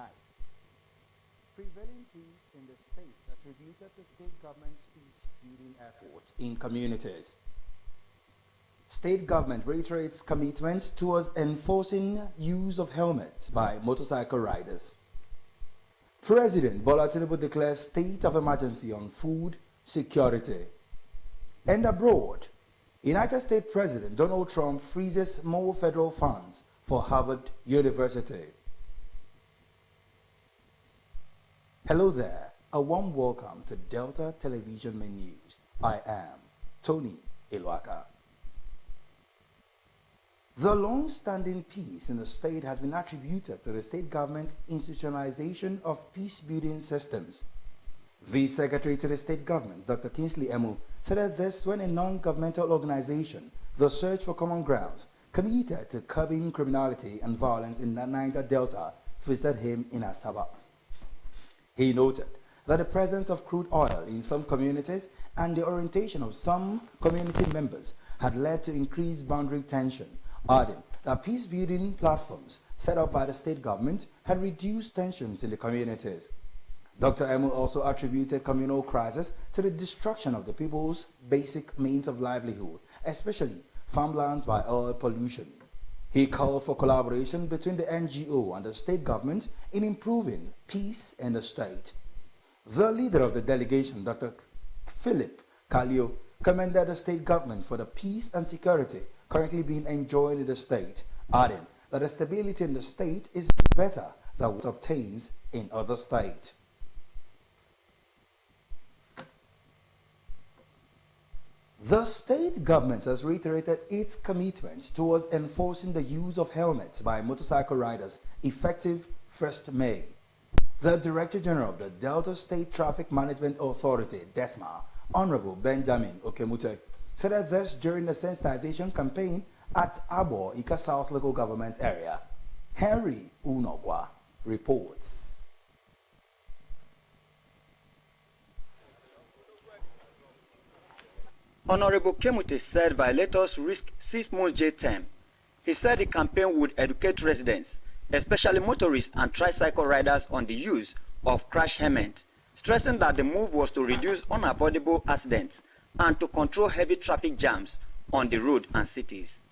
tonight. Prevailing peace in the state attributed to state government's peace-building efforts in communities. State government reiterates commitment towards enforcing use of helmets by motorcycle riders. President Bola Tinubu declares state of emergency on food security. And abroad, United States President Donald Trump freezes more federal funds for Harvard University. Hello there, a warm welcome to Delta Television Main News. I am Tony Ilwaka. The long-standing peace in the state has been attributed to the state government's institutionalization of peace-building systems. The Secretary to the State Government, Dr. Kingsley Emu, said this when a non-governmental organization, the Search for Common Grounds, committed to curbing criminality and violence in the Niger Delta, visited him in Asaba. He noted that the presence of crude oil in some communities and the orientation of some community members had led to increased boundary tension, adding that peace-building platforms set up by the state government had reduced tensions in the communities. Dr. Emu also attributed communal crisis to the destruction of the people's basic means of livelihood, especially farmlands by oil pollution. He called for collaboration between the NGO and the state government in improving peace in the state. The leader of the delegation, Dr. Philip Kalio, commended the state government for the peace and security currently being enjoyed in the state, adding that the stability in the state is better than what obtains in other states. The state government has reiterated its commitment towards enforcing the use of helmets by motorcycle riders effective 1st May. The Director General of the Delta State Traffic Management Authority, DESMA, Honorable Benjamin Okemute, said this during the sensitization campaign at Abo, Ika South Local Government Area. Henry Unogwa reports. Honorable Kemute said violators risk 6 months jail term. He said the campaign would educate residents, especially motorists and tricycle riders, on the use of crash helmets, stressing that the move was to reduce unavoidable accidents and to control heavy traffic jams on the road and cities.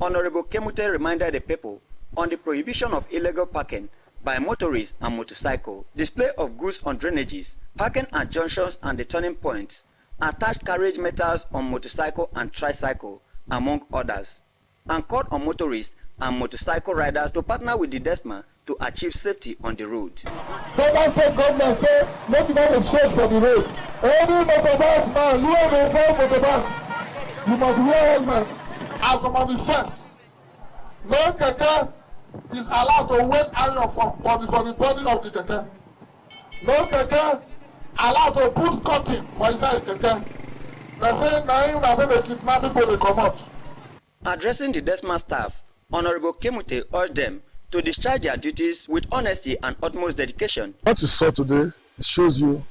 Honorable Kemute reminded the people on the prohibition of illegal parking by motorists and motorcycle, display of goods on drainages, parking at junctions and the turning points, attached carriage metals on motorcycle and tricycle, among others, and called on motorists and motorcycle riders to partner with the DESMA to achieve safety on the road. Delta State government say make it a shade for the road. Any motorbike man, you have a motorbike, you must wear helmet. As from the first, no keke is allowed to wet iron for the body of the keke. No keke allowed to put cotton for inside the keke. They say now you are going to kidnap people to come out. Addressing the DESMA staff, Honorable Kemute urged them to discharge their duties with honesty and utmost dedication. What you saw today, it shows you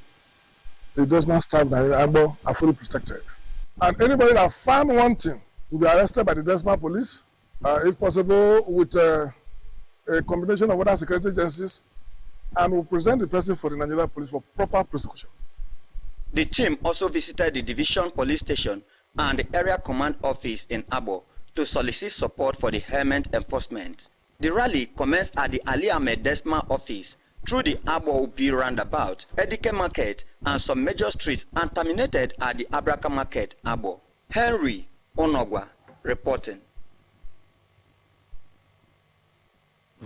the DESMA staff that are fully protected. And anybody that found wanting will be arrested by the DESMA police, if possible with a combination of other security agencies, and will present the person for the Nigeria police for proper prosecution. The team also visited the division police station and the area command office in Abo to solicit support for the helmet enforcement. The rally commenced at the Ali Ahmed DESMA office through the Abo Ubi roundabout, Edike Market, and some major streets, and terminated at the Abraka Market, Abo. Henry Onogwa reporting.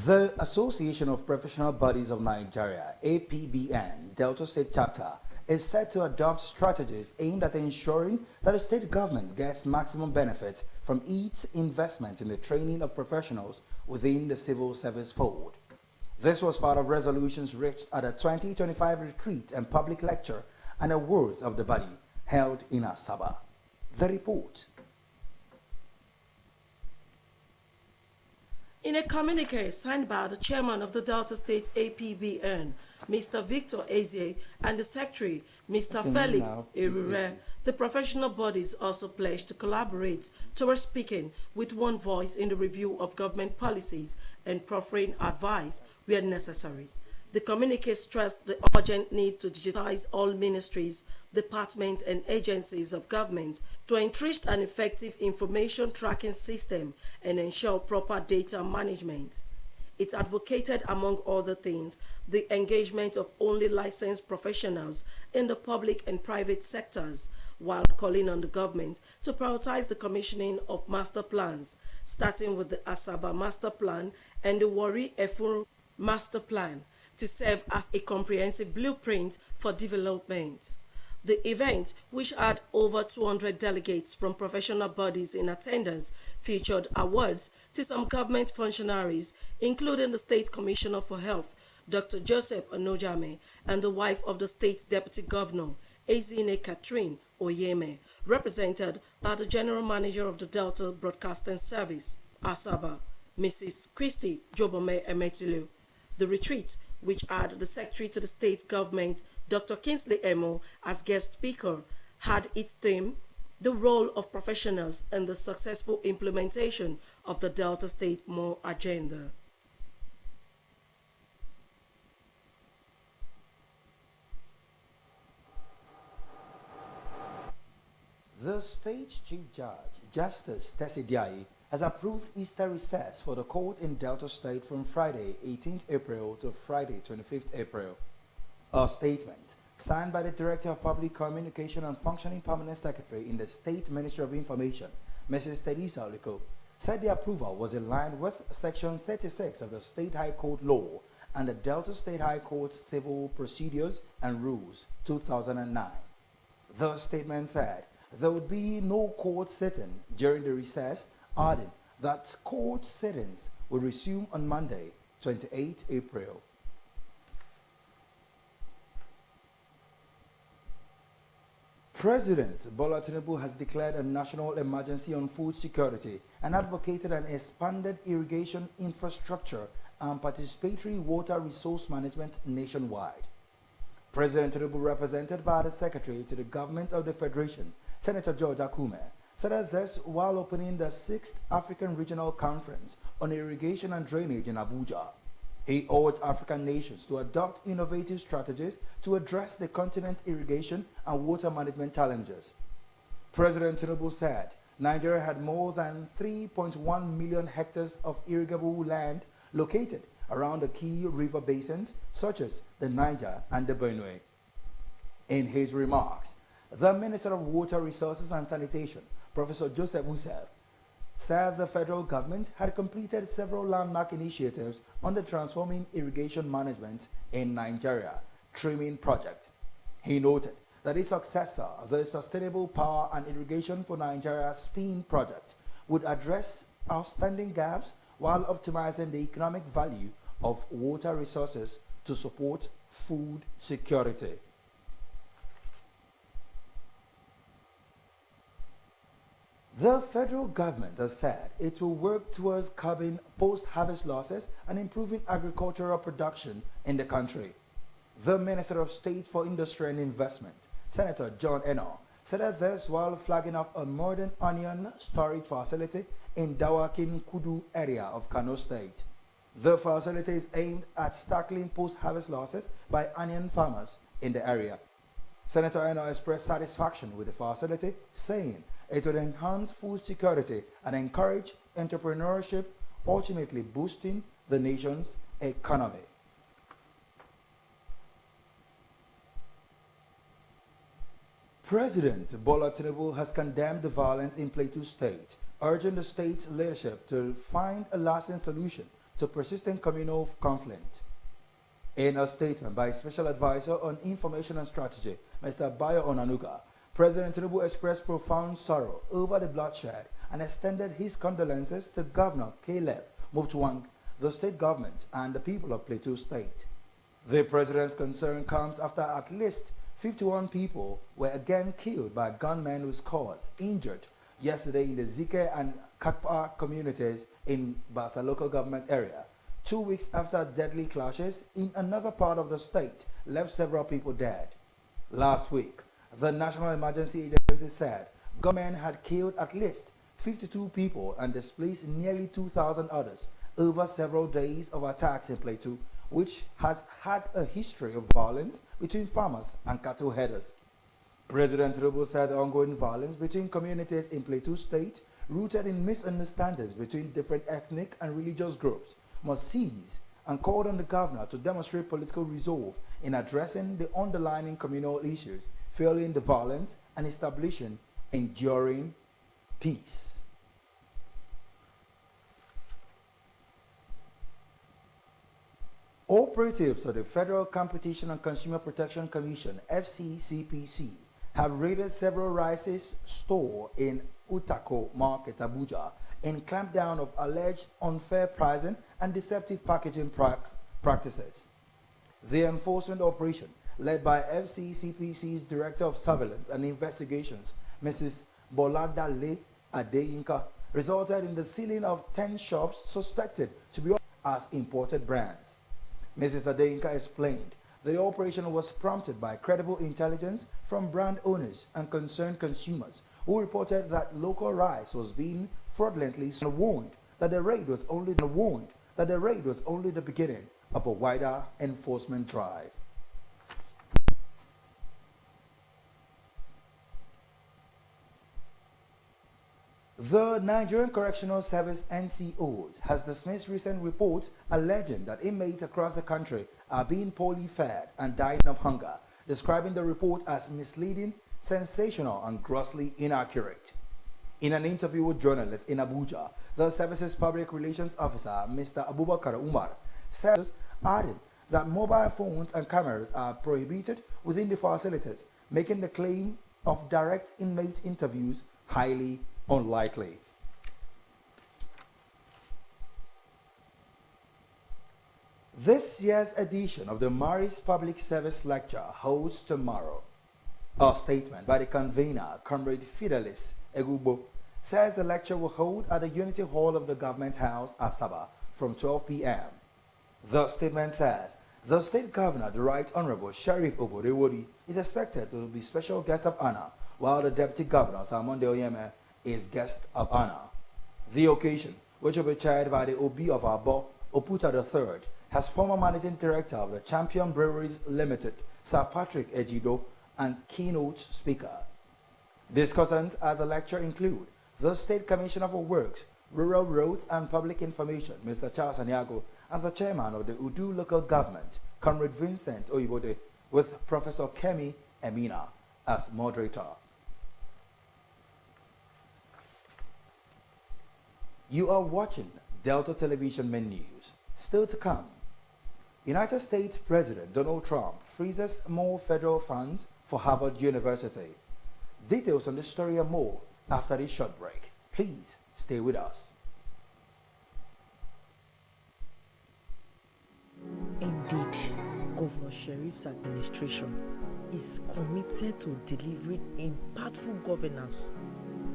The Association of Professional Bodies of Nigeria, APBN, Delta State Chapter, is set to adopt strategies aimed at ensuring that the state government gets maximum benefit from its investment in the training of professionals within the civil service fold. This was part of resolutions reached at a 2025 retreat and public lecture and awards of the body held in Asaba. The report. In a communique signed by the chairman of the Delta State APBN, Mr. Victor Ezie, and the secretary, Mr. Felix Erure, The professional bodies also pledged to collaborate towards speaking with one voice in the review of government policies and proffering advice where necessary. The communique stressed the urgent need to digitize all ministries, departments, and agencies of government to enrich an effective information tracking system and ensure proper data management. It advocated, among other things, the engagement of only licensed professionals in the public and private sectors, while calling on the government to prioritize the commissioning of master plans, starting with the Asaba Master Plan and the Wari Efuru Master Plan, to serve as a comprehensive blueprint for development. The event, which had over 200 delegates from professional bodies in attendance, featured awards to some government functionaries, including the State Commissioner for Health, Dr. Joseph Onojame, and the wife of the State Deputy Governor, Ezine Catherine Oyeme, represented by the General Manager of the Delta Broadcasting Service, Asaba, Mrs. Christy Jobome Emetulu. The retreat, which had the Secretary to the State Government, Dr. Kingsley Emo, as guest speaker, had its theme, the role of professionals in the successful implementation of the Delta State More Agenda. The State Chief Judge, Justice Tessie Diaye, has approved Easter recess for the court in Delta State from Friday 18th April to Friday 25th April. A statement signed by the Director of Public Communication and Functioning Permanent Secretary in the State Ministry of Information, Mrs. Teresa Oliko, said the approval was in line with Section 36 of the State High Court Law and the Delta State High Court Civil Procedures and Rules 2009. The statement said there would be no court sitting during the recess, adding that court sittings will resume on Monday, 28 April. President Bola Tinubu has declared a national emergency on food security and advocated an expanded irrigation infrastructure and participatory water resource management nationwide. President Tinubu, represented by the Secretary to the Government of the Federation, Senator George Akume, said this while opening the 6th African Regional Conference on Irrigation and Drainage in Abuja. He urged African nations to adopt innovative strategies to address the continent's irrigation and water management challenges. President Tinubu said Nigeria had more than 3.1 million hectares of irrigable land located around the key river basins such as the Niger and the Benue. In his remarks, the Minister of Water Resources and Sanitation, Professor Joseph Usef, said the federal government had completed several landmark initiatives on the Transforming Irrigation Management in Nigeria Trimming Project. He noted that his successor, the Sustainable Power and Irrigation for Nigeria SPIN project, would address outstanding gaps while optimizing the economic value of water resources to support food security. The federal government has said it will work towards curbing post-harvest losses and improving agricultural production in the country. The Minister of State for Industry and Investment, Senator John Eno, said this while flagging off a modern onion storage facility in Dawakin Kudu area of Kano State. The facility is aimed at tackling post-harvest losses by onion farmers in the area. Senator Eno expressed satisfaction with the facility, saying it would enhance food security and encourage entrepreneurship, ultimately boosting the nation's economy. President Bola Tinubu has condemned the violence in Plateau State, urging the state's leadership to find a lasting solution to persistent communal conflict. In a statement by Special Advisor on Information and Strategy, Mr. Bayo Onanuga, President Tinubu expressed profound sorrow over the bloodshed and extended his condolences to Governor Caleb Mutfwang, the state government, and the people of Plateau State. The president's concern comes after at least 51 people were again killed by gunmen whose cause injured yesterday in the Zike and Kakpa communities in Basa local government area, 2 weeks after deadly clashes in another part of the state left several people dead. Last week, The National Emergency Agency said government had killed at least 52 people and displaced nearly 2,000 others over several days of attacks in Plateau, which has had a history of violence between farmers and cattle headers. President Tinubu said the ongoing violence between communities in Plateau State, rooted in misunderstandings between different ethnic and religious groups, must cease, and called on the governor to demonstrate political resolve in addressing the underlying communal issues, fueling the violence and establishing enduring peace. Operatives of the Federal Competition and Consumer Protection Commission, FCCPC, have raided several rice stores in Utako Market, Abuja, in clampdown of alleged unfair pricing and deceptive packaging practices. The enforcement operation, led by FCCPC's Director of Surveillance and Investigations, Mrs. Boladale Adeyinka, resulted in the sealing of 10 shops suspected to be as imported brands. Mrs. Adeyinka explained that the operation was prompted by credible intelligence from brand owners and concerned consumers who reported that local rice was being fraudulently sold, and warned that the raid was only the beginning of a wider enforcement drive. The Nigerian Correctional Service NCOs has dismissed recent reports alleging that inmates across the country are being poorly fed and dying of hunger, describing the report as misleading, sensational, and grossly inaccurate. In an interview with journalists in Abuja, the service's public relations officer, Mr. Abubakar Umar, said, adding that mobile phones and cameras are prohibited within the facilities, making the claim of direct inmate interviews highly unlikely. This year's edition of the Maris Public Service Lecture holds tomorrow. A statement by the convener, Comrade Fidelis Egubo, says the lecture will hold at the Unity Hall of the Government House, Asaba, from 12 p.m. The statement says the State Governor, the Right Honorable Sheriff Obodewodi, is expected to be special guest of honor, while the Deputy Governor, Salmonde Oyeme, is guest of honor. The occasion, which will be chaired by the Obi of Abo, Oputa III, has former Managing Director of the Champion Breweries Limited, Sir Patrick Ejido, and keynote speaker. Discussants at the lecture include the State Commissioner for Works, Rural Roads and Public Information, Mr. Charles Aniago, and the Chairman of the Udu Local Government, Comrade Vincent Oyibode, with Professor Kemi Emina as moderator. You are watching Delta Television Main News. Still to come, United States President Donald Trump freezes more federal funds for Harvard University. Details on this story and more after this short break. Please stay with us. Indeed, Governor Sheriff's administration is committed to delivering impactful governance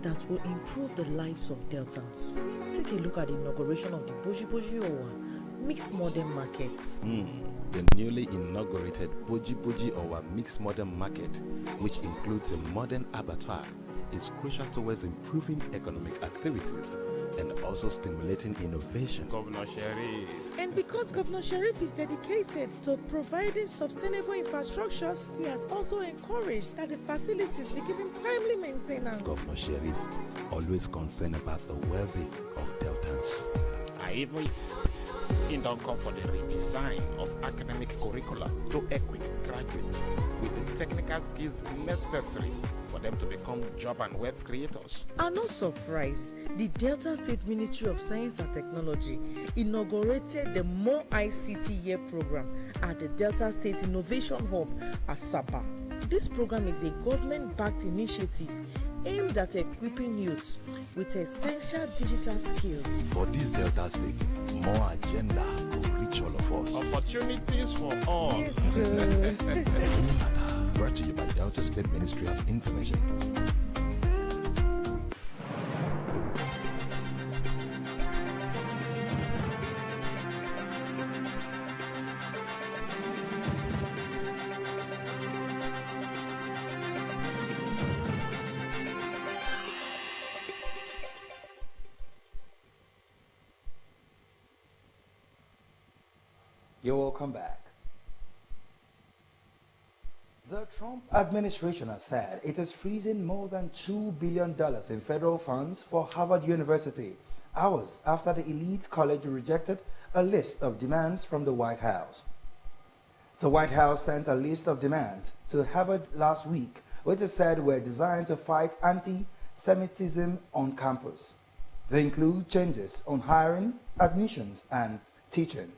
that will improve the lives of Deltans. Take a look at the inauguration of the Boji Boji Owa Mixed Modern Markets. The newly inaugurated Boji Boji Owa Mixed Modern Market, which includes a modern abattoir, is crucial towards improving economic activities and also stimulating innovation. Governor Sheriff. And because Governor Sheriff is dedicated to providing sustainable infrastructures, he has also encouraged that the facilities be given timely maintenance. Governor Sheriff, always concerned about the well-being of Deltans. Even he don't come for the redesign of academic curricula to equip graduates with the technical skills necessary for them to become job and wealth creators. And no surprise, the Delta State Ministry of Science and Technology inaugurated the More ICT Year program at the Delta State Innovation Hub, Asaba. This program is a government-backed initiative aimed at equipping youths with essential digital skills. For this Delta State, more agenda will reach all of us. Opportunities for all. Yes, sir. Brought to you by Delta State Ministry of Information. You're welcome back. The Trump administration has said it is freezing more than $2 billion in federal funds for Harvard University, hours after the elite college rejected a list of demands from the White House. The White House sent a list of demands to Harvard last week, which it said were designed to fight anti-Semitism on campus. They include changes on hiring, admissions, and teaching.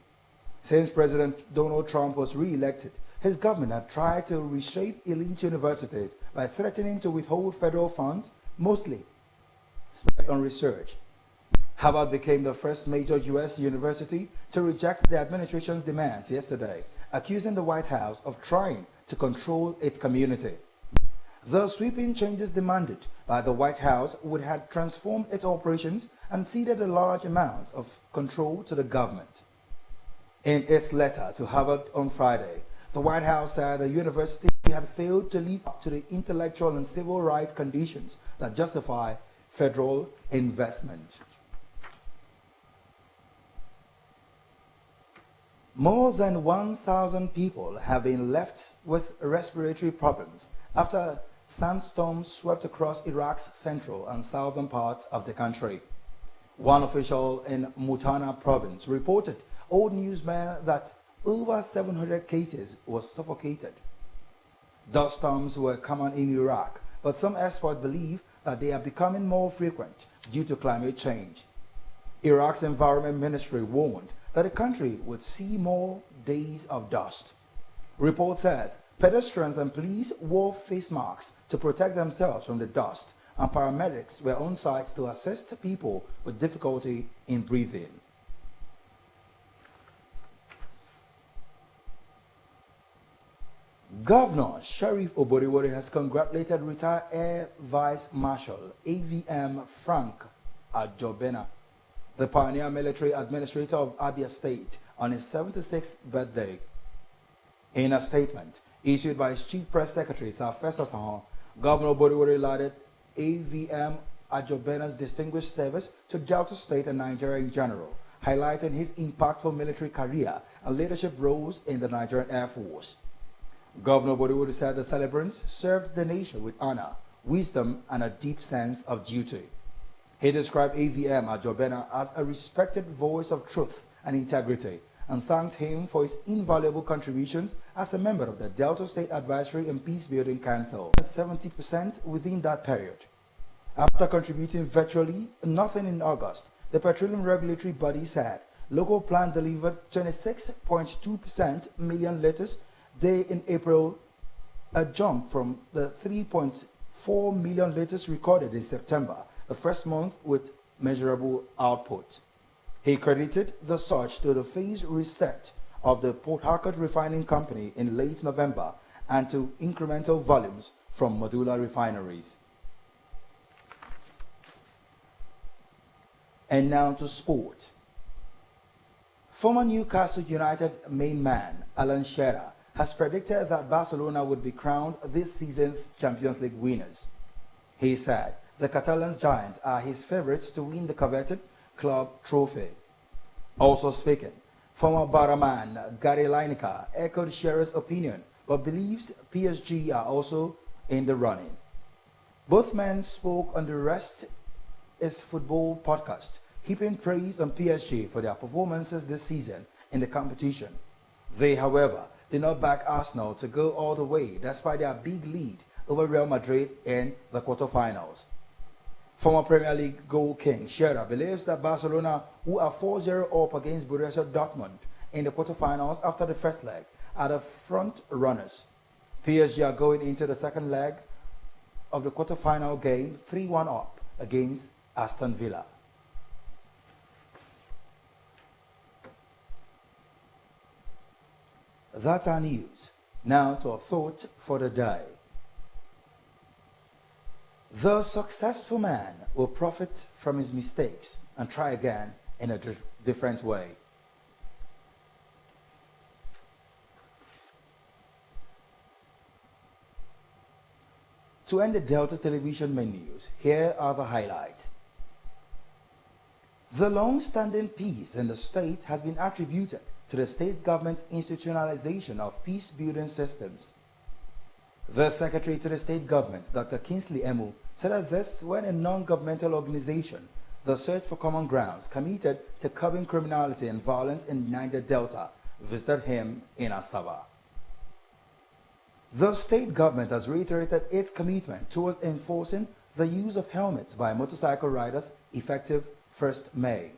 Since President Donald Trump was re-elected, his government had tried to reshape elite universities by threatening to withhold federal funds, mostly spent on research. Harvard became the first major U.S. university to reject the administration's demands yesterday, accusing the White House of trying to control its community. The sweeping changes demanded by the White House would have transformed its operations and ceded a large amount of control to the government. In its letter to Harvard on Friday, the White House said the university had failed to live up to the intellectual and civil rights conditions that justify federal investment. More than 1,000 people have been left with respiratory problems after sandstorms swept across Iraq's central and southern parts of the country. One official in Mutana province reported Old Newsman that over 700 cases were suffocated. Dust storms were common in Iraq, but some experts believe that they are becoming more frequent due to climate change. Iraq's Environment Ministry warned that the country would see more days of dust. Report says pedestrians and police wore face masks to protect themselves from the dust, and paramedics were on site to assist people with difficulty in breathing. Governor Sheriff Oboriwori has congratulated retired Air Vice Marshal AVM Frank Ajobena, the pioneer military administrator of Abia State, on his 76th birthday. In a statement issued by his Chief Press Secretary, Sir Festus Ahon, Governor Oboriwori lauded AVM Ajobena's distinguished service to Delta State and Nigeria in general, highlighting his impactful military career and leadership roles in the Nigerian Air Force. Governor Oboriwori said the celebrant served the nation with honor, wisdom, and a deep sense of duty. He described AVM Ajobena as a respected voice of truth and integrity, and thanked him for his invaluable contributions as a member of the Delta State Advisory and Peacebuilding Council, 70% within that period. After contributing virtually nothing in August, the Petroleum Regulatory Body said local plant delivered 26.2% million liters day in April, a jump from the 3.4 million liters recorded in September, the first month with measurable output. He credited the surge to the phased reset of the Port Harcourt Refining Company in late November and to incremental volumes from modular refineries. And now to sport. Former Newcastle United main man Alan Shearer has predicted that Barcelona would be crowned this season's Champions League winners. He said the Catalan giants are his favorites to win the coveted club trophy. Also speaking, former Barraman Gary Lineker echoed Shearer's opinion but believes PSG are also in the running. Both men spoke on the Rest is Football podcast, heaping praise on PSG for their performances this season in the competition. They, however, did not back Arsenal to go all the way despite their big lead over Real Madrid in the quarterfinals. Former Premier League goal king Shearer believes that Barcelona, who are 4-0 up against Borussia Dortmund in the quarterfinals after the first leg, are the front runners. PSG are going into the second leg of the quarterfinal game 3-1 up against Aston Villa. That's our news. Now to a thought for the day. The successful man will profit from his mistakes and try again in a different way. To end the Delta Television main news, here are the highlights. The long-standing peace in the state has been attributed to the state government's institutionalization of peace-building systems. The Secretary to the State Government, Dr. Kingsley Emu, said that this when a non-governmental organization, the Search for Common Grounds, committed to curbing criminality and violence in Niger Delta, visited him in Asaba. The state government has reiterated its commitment towards enforcing the use of helmets by motorcycle riders effective 1st May.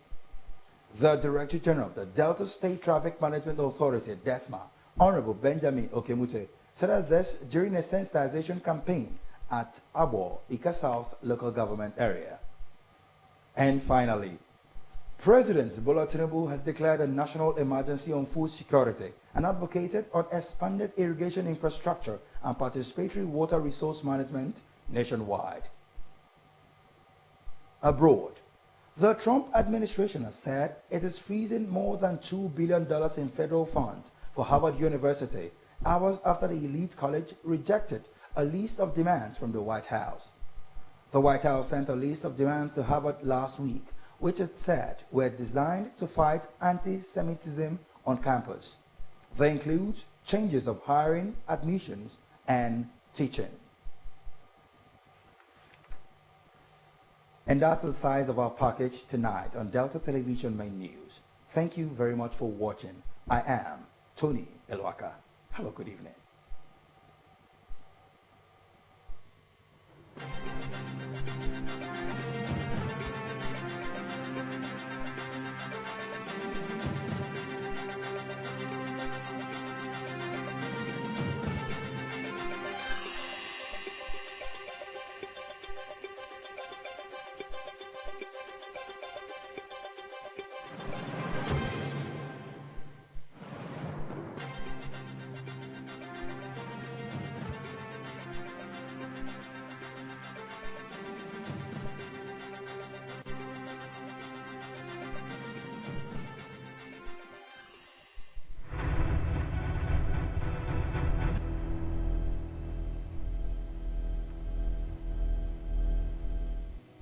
The Director General of the Delta State Traffic Management Authority, DESMA, Honorable Benjamin Okemute, said that this during a sensitization campaign at Abo, Ika South local government area. And finally, President Bola Tinubu has declared a national emergency on food security and advocated on expanded irrigation infrastructure and participatory water resource management nationwide. Abroad, the Trump administration has said it is freezing more than $2 billion in federal funds for Harvard University hours after the elite college rejected a list of demands from the White House. The White House sent a list of demands to Harvard last week, which it said were designed to fight anti-Semitism on campus. They include changes of hiring, admissions, and teaching. And that's the size of our package tonight on Delta Television Main News. Thank you very much for watching. I am Tony Elwaka. Have a good evening.